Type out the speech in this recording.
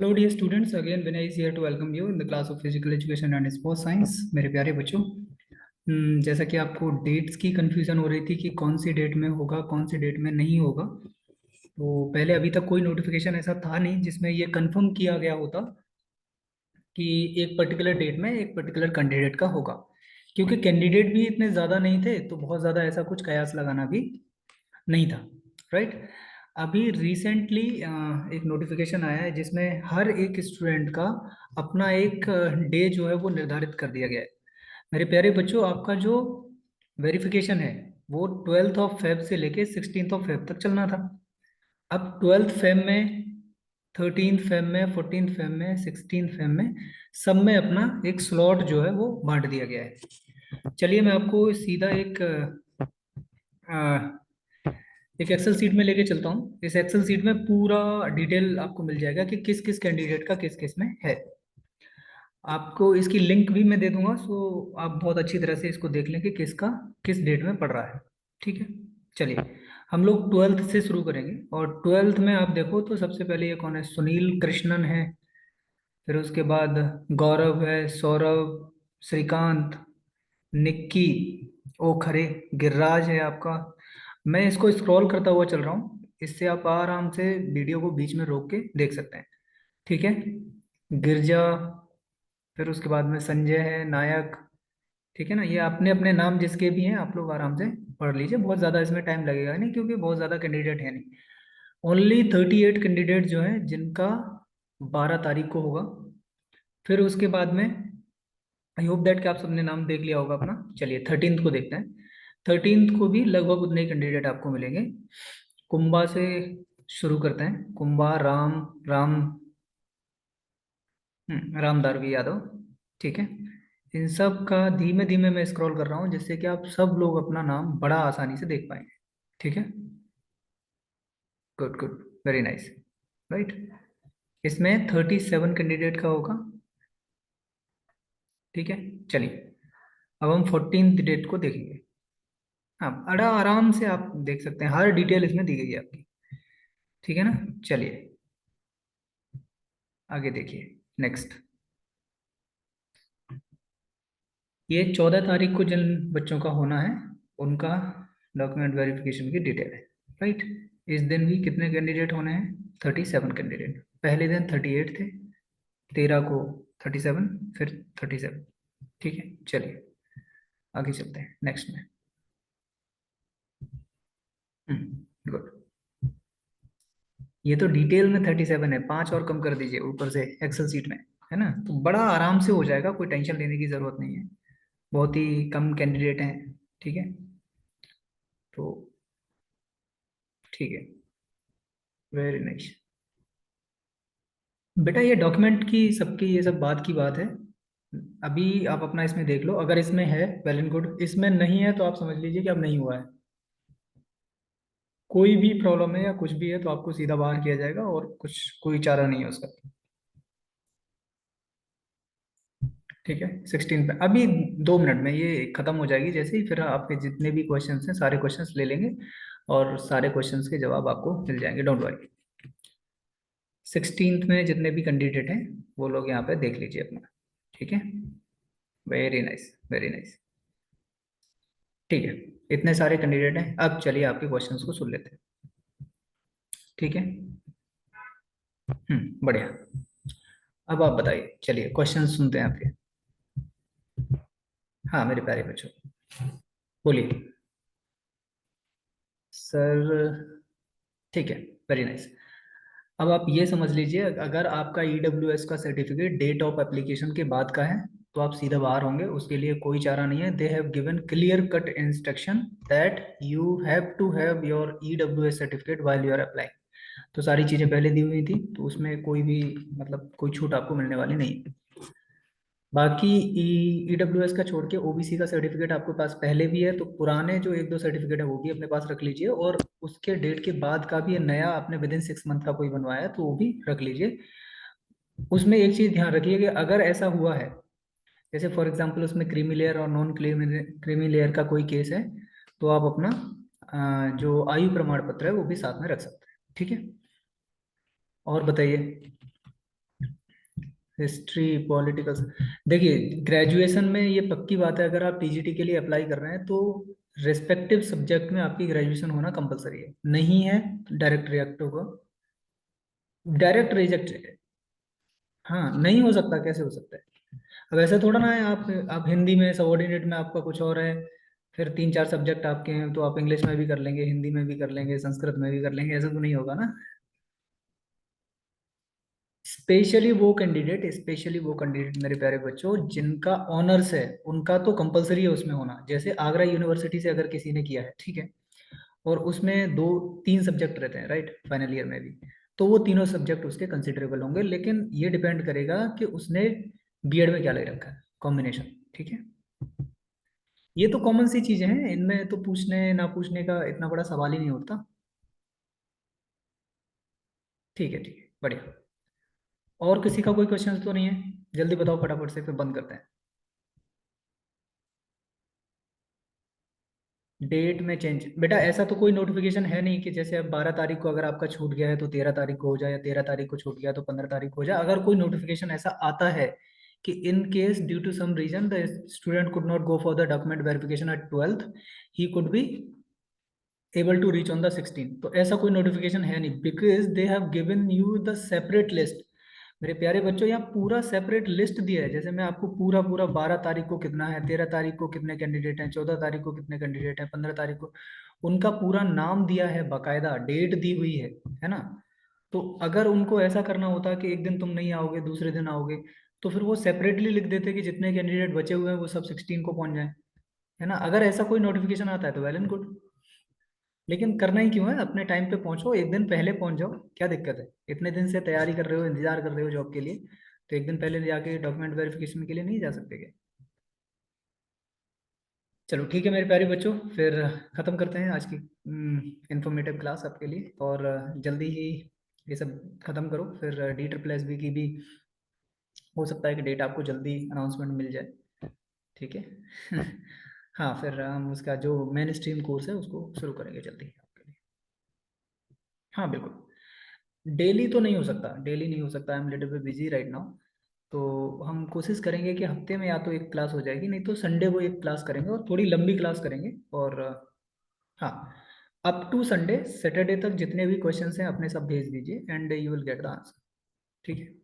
Hello dear students, again Vinay is here to welcome you in the class of physical education and sports science. मेरे प्यारे बच्चों, जैसा कि आपको डेट्स की कंफ्यूजन हो रही थी कि कौन सी डेट में होगा कौन सी डेट में नहीं होगा, तो पहले अभी तक कोई नोटिफिकेशन ऐसा था नहीं जिसमें ये कंफर्म किया गया होता कि एक पर्टिकुलर डेट में एक पर्टिकुलर कैंडिडेट का होगा। क्योंकि कैंडिडेट भी इतने ज़्यादा नहीं थे तो बहुत ज़्यादा ऐसा कुछ कयास लगाना भी नहीं था, राइट। अभी रिसेंटली एक नोटिफिकेशन आया है जिसमें हर एक स्टूडेंट का अपना एक डे जो है वो निर्धारित कर दिया गया है। मेरे प्यारे बच्चों, आपका जो वेरिफिकेशन है वो 12 ऑफ फेब से लेके 16 ऑफ फेब तक चलना था। अब 12 फेब में, 13 फेब में, 14 फेब में, 16 फेब में, सब में अपना एक स्लॉट जो है वो बांट दिया गया है। चलिए मैं आपको सीधा एक एक्सेल सीट में लेके चलता हूँ। इस एक्सेल सीट में पूरा डिटेल आपको मिल जाएगा कि किस किस कैंडिडेट का किस किस में है। आपको इसकी लिंक भी मैं दे दूंगा, सो आप बहुत अच्छी तरह से इसको देख लें कि किसका किस डेट में पड़ रहा है। ठीक है, चलिए हम लोग ट्वेल्थ से शुरू करेंगे। और ट्वेल्थ में आप देखो तो सबसे पहले ये कौन है, सुनील कृष्णन है। फिर उसके बाद गौरव है, सौरभ, श्रीकांत, निक्की, ओखरे, गिरिराज है आपका। मैं इसको स्क्रॉल करता हुआ चल रहा हूँ, इससे आप आराम से वीडियो को बीच में रोक के देख सकते हैं। ठीक है, गिरजा, फिर उसके बाद में संजय है, नायक। ठीक है ना, ये अपने अपने नाम जिसके भी हैं आप लोग आराम से पढ़ लीजिए, बहुत ज़्यादा इसमें टाइम लगेगा नहीं क्योंकि बहुत ज़्यादा कैंडिडेट है नहीं। ओनली 38 कैंडिडेट जो हैं जिनका 12 तारीख को होगा। फिर उसके बाद में आई होप दैट कि आप सबने नाम देख लिया होगा अपना। चलिए 13th को देखते हैं। 13th को भी लगभग उतने कैंडिडेट आपको मिलेंगे। कुंभा से शुरू करते हैं। कुंभा, राम, राम, राम दारवी यादव। ठीक है, इन सब का धीमे धीमे मैं स्क्रॉल कर रहा हूँ जिससे कि आप सब लोग अपना नाम बड़ा आसानी से देख पाएंगे। ठीक है, good good, very nice, right. इसमें 37 कैंडिडेट का होगा। ठीक है, चलिए अब हम 14th डेट को देखेंगे। हाँ, बड़ा आराम से आप देख सकते हैं, हर डिटेल इसमें दी गई है आपकी। ठीक है ना, चलिए आगे देखिए। नेक्स्ट, ये 14 तारीख को जिन बच्चों का होना है उनका डॉक्यूमेंट वेरिफिकेशन की डिटेल है, राइट। इस दिन भी कितने कैंडिडेट होने हैं, 37 कैंडिडेट। पहले दिन 38 थे, 13 को 37, फिर 37। ठीक है, चलिए आगे चलते हैं नेक्स्ट में। गुड, ये तो डिटेल में 37 है, 5 और कम कर दीजिए ऊपर से एक्सेल सीट में, है ना, तो बड़ा आराम से हो जाएगा, कोई टेंशन लेने की जरूरत नहीं है। बहुत ही कम कैंडिडेट हैं। ठीक है, तो ठीक है, वेरी नाइस। बेटा ये डॉक्यूमेंट की सबकी ये सब बात की बात है। अभी आप अपना इसमें देख लो, अगर इसमें है वेल एंड गुड, इसमें नहीं है तो आप समझ लीजिए कि अब नहीं हुआ है। कोई भी प्रॉब्लम है या कुछ भी है तो आपको सीधा बाहर किया जाएगा और कुछ कोई चारा नहीं है उसका। ठीक है, 16 पे अभी 2 मिनट में ये खत्म हो जाएगी जैसे ही, फिर आपके जितने भी क्वेश्चंस हैं सारे क्वेश्चंस ले लेंगे और सारे क्वेश्चंस के जवाब आपको मिल जाएंगे, डोंट वरी। 16th में जितने भी कैंडिडेट हैं वो लोग यहाँ पे देख लीजिए अपना। ठीक है, वेरी नाइस, वेरी नाइस। ठीक है, इतने सारे कैंडिडेट हैं, अब चलिए आपके क्वेश्चंस को सुन लेते हैं। ठीक है, बढ़िया। अब आप बताइए, चलिए क्वेश्चन सुनते हैं आपके। हाँ मेरे प्यारे बच्चों, बोलिए सर। ठीक है, वेरी नाइस। अब आप ये समझ लीजिए, अगर आपका ईडब्ल्यूएस का सर्टिफिकेट डेट ऑफ एप्लीकेशन के बाद का है तो आप सीधा बाहर होंगे, उसके लिए कोई चारा नहीं है। They have given clear cut instruction that you have to have your EWS certificate while you are applying. तो सारी चीजें पहले दी हुई थी तो उसमें कोई भी मतलब कोई छूट आपको मिलने वाली नहीं। बाकी ईडब्ल्यूएस का छोड़ के ओबीसी का सर्टिफिकेट आपके पास पहले भी है तो पुराने जो एक दो सर्टिफिकेट है वो भी अपने पास रख लीजिए, और उसके डेट के बाद का भी नया आपने विद इन 6 मंथ का कोई बनवाया है तो वो भी रख लीजिए। उसमें एक चीज ध्यान रखिए कि अगर ऐसा हुआ है, जैसे फॉर एग्जांपल उसमें क्रीमी लेयर और नॉन क्रीमी लेयर का कोई केस है, तो आप अपना जो आयु प्रमाण पत्र है वो भी साथ में रख सकते हैं। ठीक है, और बताइए। हिस्ट्री पॉलिटिकल, देखिए ग्रेजुएशन में ये पक्की बात है, अगर आप टीजीटी के लिए अप्लाई कर रहे हैं तो रेस्पेक्टिव सब्जेक्ट में आपकी ग्रेजुएशन होना कंपलसरी है, नहीं है डायरेक्ट रिजेक्ट होगा, डायरेक्ट रिजेक्ट। हाँ नहीं हो सकता, कैसे हो सकता है? अब ऐसा थोड़ा ना है, आप हिंदी में सबऑर्डिनेट में आपका कुछ और है, फिर तीन चार सब्जेक्ट आपके हैं तो आप इंग्लिश में भी कर लेंगे, हिंदी में भी कर लेंगे, संस्कृत में भी कर लेंगे, ऐसा तो नहीं होगा ना। स्पेशली वो कैंडिडेट मेरे प्यारे बच्चों जिनका ऑनर्स है, उनका तो कंपलसरी है उसमें होना। जैसे आगरा यूनिवर्सिटी से अगर किसी ने किया है, ठीक है, और उसमें दो तीन सब्जेक्ट रहते हैं राइट, फाइनल ईयर में भी, तो वो तीनों सब्जेक्ट उसके कंसिडरेबल होंगे, लेकिन ये डिपेंड करेगा कि उसने बीएड में क्या ले रखा है कॉम्बिनेशन, ठीक है। ये तो कॉमन सी चीजें हैं, इनमें तो पूछने ना पूछने का इतना बड़ा सवाल ही नहीं उठता। ठीक है बढ़िया। और किसी का कोई क्वेश्चन तो नहीं है? जल्दी बताओ फटाफट से, फिर बंद करते हैं। डेट में चेंज बेटा, ऐसा तो कोई नोटिफिकेशन है नहीं कि जैसे अब 12 तारीख को अगर आपका छूट गया है तो 13 तारीख को हो जाए, या 13 तारीख को छूट गया तो 15 तारीख को हो जाए। अगर कोई नोटिफिकेशन ऐसा आता है कि in case due to some reason the student could not go for the document verification at 12th, he could be able to reach on the 16, तो ऐसा कोई नोटिफिकेशन है नहीं, because they have given you the separate list. मेरे प्यारे बच्चों यहाँ पूरा सेपरेट लिस्ट दिया है, जैसे मैं आपको पूरा पूरा 12 तारीख को कितना है, 13 तारीख को कितने कैंडिडेट हैं, 14 तारीख को कितने कैंडिडेट हैं, 15 तारीख को, उनका पूरा नाम दिया है, बाकायदा डेट दी हुई है ना। तो अगर उनको ऐसा करना होता कि एक दिन तुम नहीं आओगे दूसरे दिन आओगे, तो फिर वो सेपरेटली लिख देते कि जितने कैंडिडेट बचे हुए हैं वो सब 16 को पहुंच जाए, है ना। अगर ऐसा कोई नोटिफिकेशन आता है तो वेल एंड गुड, लेकिन करना ही क्यों है, अपने टाइम पे पहुंचो, एक दिन पहले पहुंच जाओ, क्या दिक्कत है? इतने दिन से तैयारी कर रहे हो, इंतजार कर रहे हो जॉब के लिए, तो एक दिन पहले जाके डॉक्यूमेंट वेरिफिकेशन के लिए नहीं जा सकते क्या? चलो ठीक है मेरे प्यारे बच्चों, फिर खत्म करते हैं आज की इंफॉर्मेटिव क्लास आपके लिए, और जल्दी ही ये सब खत्म करो, फिर डी ट्रिपल एस बी की भी हो सकता है कि डेट आपको जल्दी अनाउंसमेंट मिल जाए, ठीक है। हाँ फिर हम उसका जो मेन स्ट्रीम कोर्स है उसको शुरू करेंगे जल्दी आपके लिए। हाँ बिल्कुल, डेली तो नहीं हो सकता, डेली नहीं हो सकता, I am little bit busy right now. तो हम कोशिश करेंगे कि हफ्ते में या तो एक क्लास हो जाएगी, नहीं तो संडे को एक क्लास करेंगे, और थोड़ी लंबी क्लास करेंगे। और हाँ, अप टू संडे, सैटरडे तक जितने भी क्वेश्चंस हैं अपने सब भेज दीजिए, and you will get the answer, ठीक है।